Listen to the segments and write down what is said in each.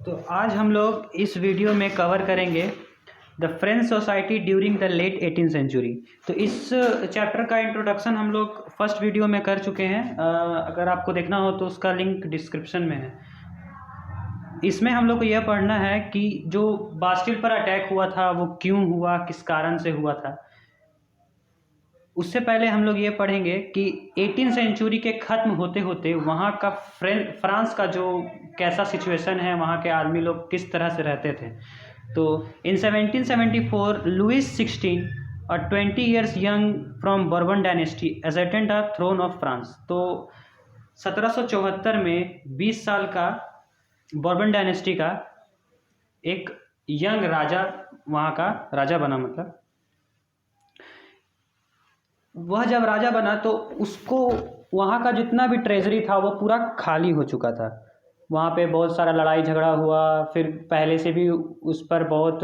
तो आज हम लोग इस वीडियो में कवर करेंगे the French society during the late 18th century. तो इस चैप्टर का इंट्रोडक्शन हम लोग फर्स्ट वीडियो में कर चुके हैं। अगर आपको देखना हो तो उसका लिंक डिस्क्रिप्शन में है। इसमें हम लोग को यह पढ़ना है कि जो बास्टिल पर अटैक हुआ था वो क्यों हुआ, किस कारण से हुआ था। उससे पहले हम लोग ये पढ़ेंगे कि 18th सेंचुरी के ख़त्म होते होते वहाँ का फ्रांस का जो कैसा सिचुएशन है, वहाँ के आदमी लोग किस तरह से रहते थे। तो इन 1774 लुइस 16 और 20 years young from Bourbon dynasty ascended the throne of France. तो 1774 में 20 साल का बर्बन डायनेस्टी का एक यंग राजा वहाँ का राजा बना। मतलब वह जब राजा बना तो उसको वहाँ का जितना भी ट्रेजरी था वो पूरा खाली हो चुका था। वहाँ पे बहुत सारा लड़ाई झगड़ा हुआ, फिर पहले से भी उस पर बहुत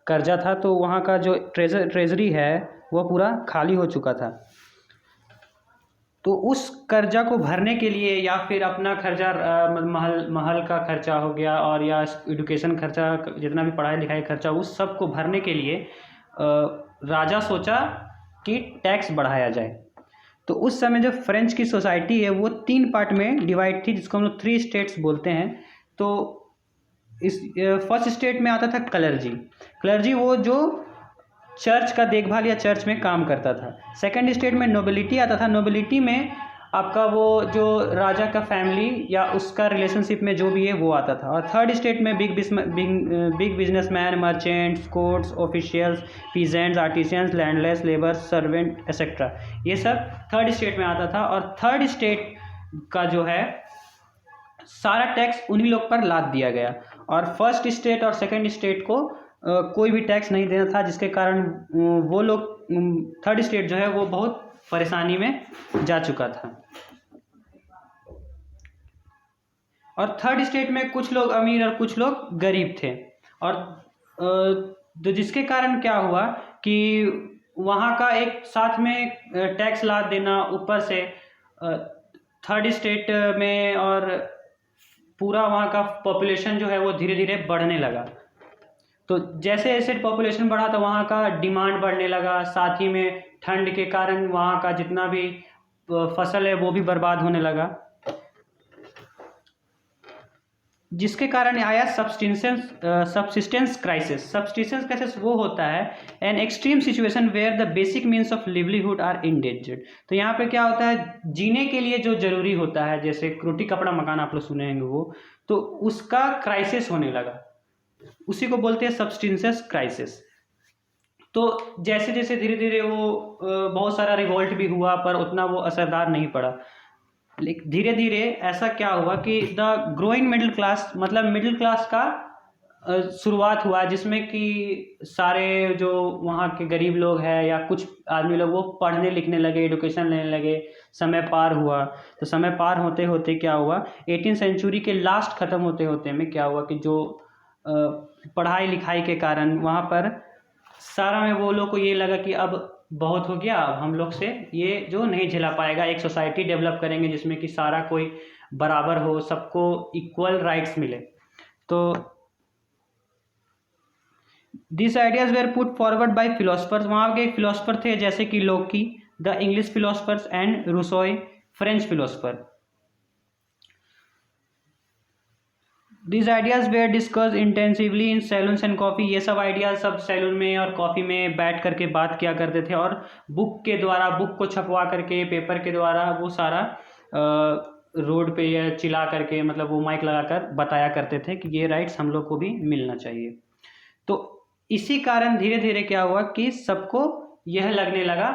कर्जा था, तो वहाँ का जो ट्रेजरी है वह पूरा खाली हो चुका था। तो उस कर्जा को भरने के लिए या फिर अपना खर्चा महल का खर्चा हो गया और या एजुकेशन खर्चा, जितना भी पढ़ाई लिखाई खर्चा, उस सब को भरने के लिए राजा सोचा कि टैक्स बढ़ाया जाए। तो उस समय जो फ्रेंच की सोसाइटी है वो 3 पार्ट में डिवाइड थी, जिसको हम लोग 3 स्टेट्स बोलते हैं। तो इस फर्स्ट स्टेट में आता था क्लर्जी वो जो चर्च का देखभाल या चर्च में काम करता था। सेकंड स्टेट में नोबिलिटी आता था। नोबिलिटी में आपका वो जो राजा का फैमिली या उसका रिलेशनशिप में जो भी है वो आता था। और थर्ड स्टेट में big businessman, merchants, courts officials, peasants, artisans, landless, labour, servant etcetera, ये सब थर्ड स्टेट में आता था। और थर्ड स्टेट का जो है सारा टैक्स उन्हीं लोग पर लाद दिया गया और फर्स्ट स्टेट और सेकंड स्टेट को कोई भी टैक्स नहीं देना था, जिसके कारण वो लोग थर्ड स्टेट जो है वो बहुत परेशानी में जा चुका था। और थर्ड स्टेट में कुछ लोग अमीर और कुछ लोग गरीब थे। और तो जिसके कारण क्या हुआ कि वहाँ का एक साथ में टैक्स लाद देना, ऊपर से थर्ड स्टेट में, और पूरा वहाँ का पॉपुलेशन जो है वो धीरे धीरे बढ़ने लगा। तो जैसे जैसे पॉपुलेशन बढ़ा तो वहाँ का डिमांड बढ़ने लगा, साथ ही में ठंड के कारण वहाँ का जितना भी फसल है वो भी बर्बाद होने लगा, जिसके कारण आया सब्सिस्टेंस क्राइसिस। सब्सिस्टेंस क्राइसिस वो होता है an extreme situation where the basic means of livelihood are endangered. तो यहाँ पे क्या होता है, जीने के लिए जो जरूरी होता है, जैसे रोटी कपड़ा मकान आप लोग सुने होंगे वो, तो उसका क्राइसिस होने लगा। उसी को बोलते हैं सब्सिस्टेंस क्राइसिस। तो जैसे जैसे धीरे धीरे वो बहुत सारा रिवोल्ट भी हुआ, पर उतना वो असरदार नहीं पड़ा। लेकिन धीरे धीरे ऐसा क्या हुआ कि द ग्रोइंग मिडिल क्लास, मतलब मिडिल क्लास का शुरुआत हुआ, जिसमें कि सारे जो वहाँ के गरीब लोग हैं या कुछ आदमी लोग वो पढ़ने लिखने लगे, एजुकेशन लेने लगे, समय पार हुआ। तो समय पार होते होते क्या हुआ, 18th सेंचुरी के लास्ट ख़त्म होते होते में क्या हुआ कि जो पढ़ाई लिखाई के कारण वहाँ पर सारा में वो लोग को ये लगा कि अब बहुत हो गया, अब हम लोग से ये जो नहीं झेला पाएगा, एक सोसाइटी डेवलप करेंगे जिसमें कि सारा कोई बराबर हो, सबको इक्वल राइट्स मिले। तो this ideas were put forward by philosophers. वहाँ के फिलोसफर थे जैसे कि Locke, the English philosophers, and Rousseau, French philosopher. These ideas were discussed intensively in saloons and coffee। ये सब आइडियाज सब सैलून में और कॉफ़ी में बैठ करके बात किया करते थे, और बुक के द्वारा, बुक को छपवा करके पेपर के द्वारा वो सारा रोड पे या चिल्ला करके, मतलब वो माइक लगाकर बताया करते थे कि ये राइट्स हम लोग को भी मिलना चाहिए। तो इसी कारण धीरे धीरे क्या हुआ कि सबको यह लगने लगा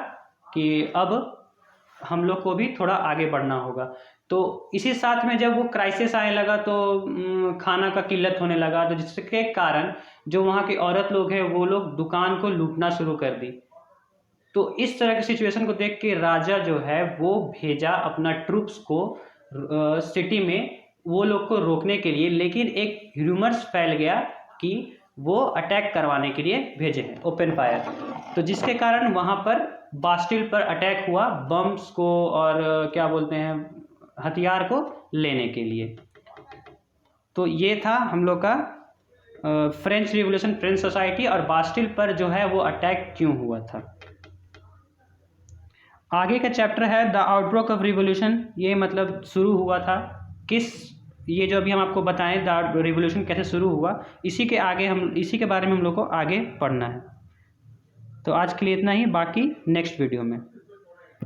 कि अब हम लोग को भी थोड़ा आगे बढ़ना होगा। तो इसी साथ में जब वो क्राइसिस आने लगा तो खाना का किल्लत होने लगा, तो जिसके कारण जो वहाँ के औरत लोग हैं वो लोग दुकान को लूटना शुरू कर दी। तो इस तरह की सिचुएशन को देख के राजा जो है वो भेजा अपना ट्रूप्स को सिटी में वो लोग को रोकने के लिए, लेकिन एक ह्यूमर्स फैल गया कि वो अटैक करवाने के लिए भेजे हैं, ओपन फायर। तो जिसके कारण वहाँ पर बास्टिल पर अटैक हुआ, बम्स को और क्या बोलते हैं, हथियार को लेने के लिए। तो ये था हम लोग का फ्रेंच रिवॉल्यूशन, फ्रेंच सोसाइटी और बास्टिल पर जो है वो अटैक क्यों हुआ था। आगे का चैप्टर है द आउटब्रेक ऑफ रिवॉल्यूशन। ये मतलब शुरू हुआ था किस, ये जो अभी हम आपको बताएं द रिवॉल्यूशन कैसे शुरू हुआ, इसी के बारे में हम लोग को आगे पढ़ना है। तो आज के लिए इतना ही, बाकी नेक्स्ट वीडियो में।